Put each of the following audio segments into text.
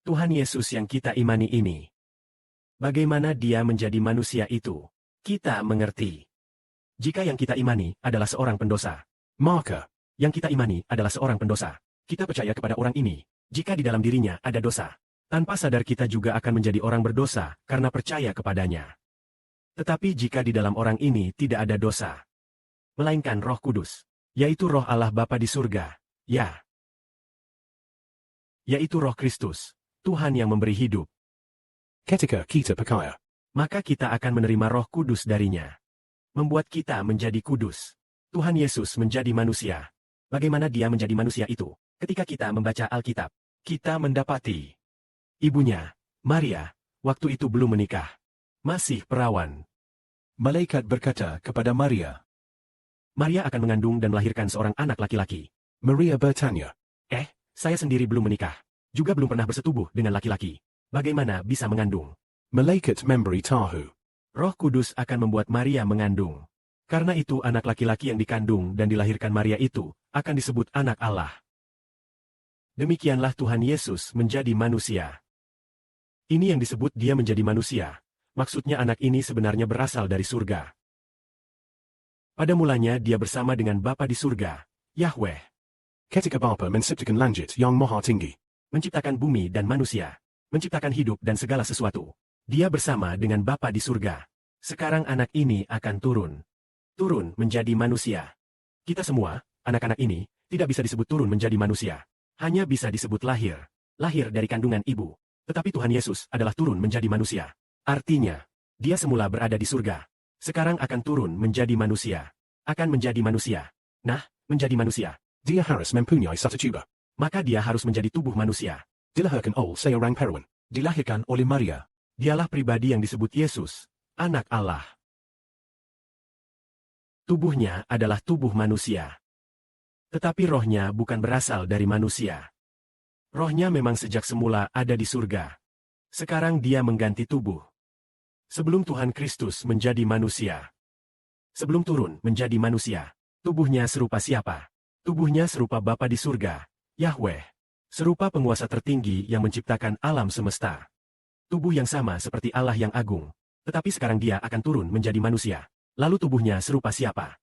Tuhan Yesus yang kita imani ini. Bagaimana dia menjadi manusia itu? Kita mengerti. Jika yang kita imani adalah seorang pendosa, maka yang kita imani adalah seorang pendosa. Kita percaya kepada orang ini. Jika di dalam dirinya ada dosa, tanpa sadar kita juga akan menjadi orang berdosa karena percaya kepadanya. Tetapi jika di dalam orang ini tidak ada dosa, melainkan Roh Kudus, yaitu Roh Allah Bapa di surga, yaitu Roh Kristus, Tuhan yang memberi hidup. Ketika kita percaya, Maka kita akan menerima Roh Kudus darinya. Membuat kita menjadi kudus. Tuhan Yesus menjadi manusia. Bagaimana dia menjadi manusia itu? Ketika kita membaca Alkitab, kita mendapati ibunya, Maria, waktu itu belum menikah. Masih perawan. malaikat berkata kepada Maria. Maria akan mengandung dan melahirkan seorang anak laki-laki. Maria bertanya, Saya sendiri belum menikah. Juga belum pernah bersetubuh dengan laki-laki. Bagaimana bisa mengandung? malaikat memberi tahu. Roh Kudus akan membuat Maria mengandung. Karena itu anak laki-laki yang dikandung dan dilahirkan Maria itu akan disebut anak Allah. Demikianlah Tuhan Yesus menjadi manusia. Ini yang disebut dia menjadi manusia. Maksudnya anak ini sebenarnya berasal dari surga. Pada mulanya dia bersama dengan Bapa di surga, Yahweh, Ketika Bapa menciptakan langit yang maha tinggi, menciptakan bumi dan manusia, menciptakan hidup dan segala sesuatu. Dia bersama dengan Bapa di surga. Sekarang anak ini akan turun menjadi manusia. Kita semua, anak-anak ini, tidak bisa disebut turun menjadi manusia. Hanya bisa disebut lahir dari kandungan ibu. Tetapi Tuhan Yesus adalah turun menjadi manusia. Artinya, dia semula berada di surga. Sekarang akan turun menjadi manusia. Akan menjadi manusia. Nah, menjadi manusia. dia harus mempunyai satu tubuh. Maka dia harus menjadi tubuh manusia. Dilahirkan oleh seorang perempuan. Dilahirkan oleh Maria. Dialah pribadi yang disebut Yesus, anak Allah. Tubuhnya adalah tubuh manusia. Tetapi rohnya bukan berasal dari manusia. Rohnya memang sejak semula ada di surga. Sekarang dia mengganti tubuh. Sebelum Tuhan Kristus menjadi manusia. Sebelum turun menjadi manusia. Tubuhnya serupa siapa? Tubuhnya serupa Bapa di surga, Yahweh. Serupa penguasa tertinggi yang menciptakan alam semesta. Tubuh yang sama seperti Allah yang agung. Tetapi sekarang dia akan turun menjadi manusia. Lalu tubuhnya serupa siapa?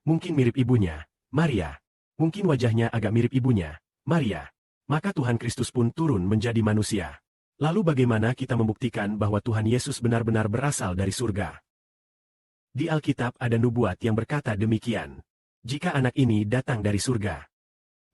Mungkin mirip ibunya, Maria. Mungkin wajahnya agak mirip ibunya, Maria. Maka Tuhan Kristus pun turun menjadi manusia. Lalu bagaimana kita membuktikan bahwa Tuhan Yesus benar-benar berasal dari surga? Di Alkitab ada nubuat yang berkata demikian. Jika anak ini datang dari surga,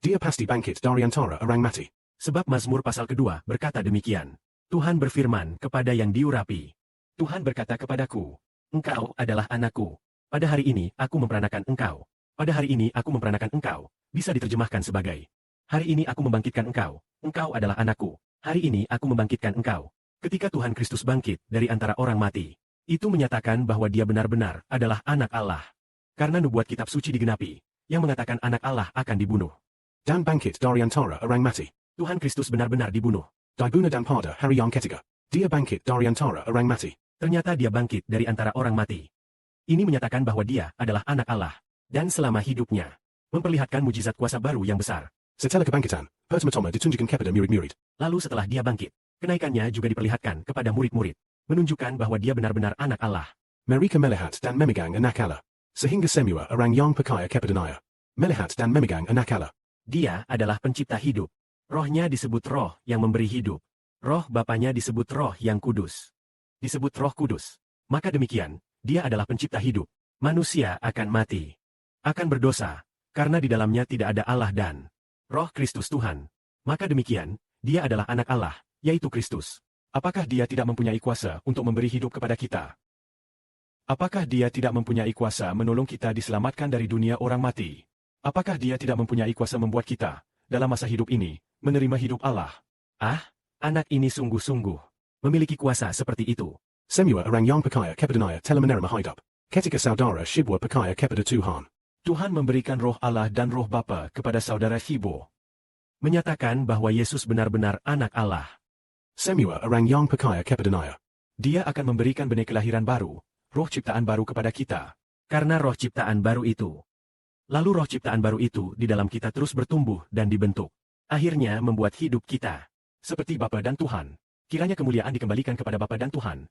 dia pasti bangkit dari antara orang mati. Sebab Mazmur pasal kedua berkata demikian. Tuhan berfirman kepada yang diurapi. Tuhan berkata kepadaku, engkau adalah anakku. Pada hari ini aku memperanakan engkau. Pada hari ini aku memperanakan engkau. Bisa diterjemahkan sebagai, hari ini aku membangkitkan engkau. Engkau adalah anakku. Hari ini aku membangkitkan engkau. Ketika Tuhan Kristus bangkit dari antara orang mati, itu menyatakan bahwa dia benar-benar adalah anak Allah. Karena nubuat kitab suci digenapi, yang mengatakan anak Allah akan dibunuh. Dan bangkit dari antara orang mati. Tuhan Kristus benar-benar dibunuh. Dibunuh dan pada hari yang ketiga. Dia bangkit dari antara orang mati. Ternyata dia bangkit dari antara orang mati. Ini menyatakan bahwa dia adalah anak Allah. Dan selama hidupnya, memperlihatkan mujizat kuasa baru yang besar. Setelah kebangkitan, pertama-tama ditunjukkan kepada murid-murid. Lalu setelah dia bangkit, kenaikannya juga diperlihatkan kepada murid-murid. Menunjukkan bahwa dia benar-benar anak Allah. Mereka melihat dan memegang anak Allah. Sehingga semua orang yang percaya kepadanya melihat dan memegang anak Allah. Dia adalah pencipta hidup. Rohnya disebut roh yang memberi hidup. Roh Bapanya disebut roh yang kudus. Disebut Roh Kudus. Maka demikian, dia adalah pencipta hidup. Manusia akan mati. Akan berdosa, karena di dalamnya tidak ada Allah dan Roh Kristus Tuhan. Maka demikian, dia adalah anak Allah, yaitu Kristus. Apakah dia tidak mempunyai kuasa untuk memberi hidup kepada kita? Apakah dia tidak mempunyai kuasa menolong kita diselamatkan dari dunia orang mati? Apakah dia tidak mempunyai kuasa membuat kita, dalam masa hidup ini, menerima hidup Allah? Anak ini sungguh-sungguh memiliki kuasa seperti itu. Semua orang yang percaya kepadanya telah menerima hidup. Ketika saudara Shibwa percaya kepada Tuhan, Tuhan memberikan roh Allah dan roh Bapa kepada saudara Shibwa. Menyatakan bahwa Yesus benar-benar anak Allah. Semua orang yang percaya kepadanya, dia akan memberikan benih kelahiran baru, roh ciptaan baru kepada kita. Karena roh ciptaan baru itu. Lalu roh ciptaan baru itu di dalam kita terus bertumbuh dan dibentuk. Akhirnya membuat hidup kita. Seperti Bapa dan Tuhan. Kiranya kemuliaan dikembalikan kepada Bapa dan Tuhan,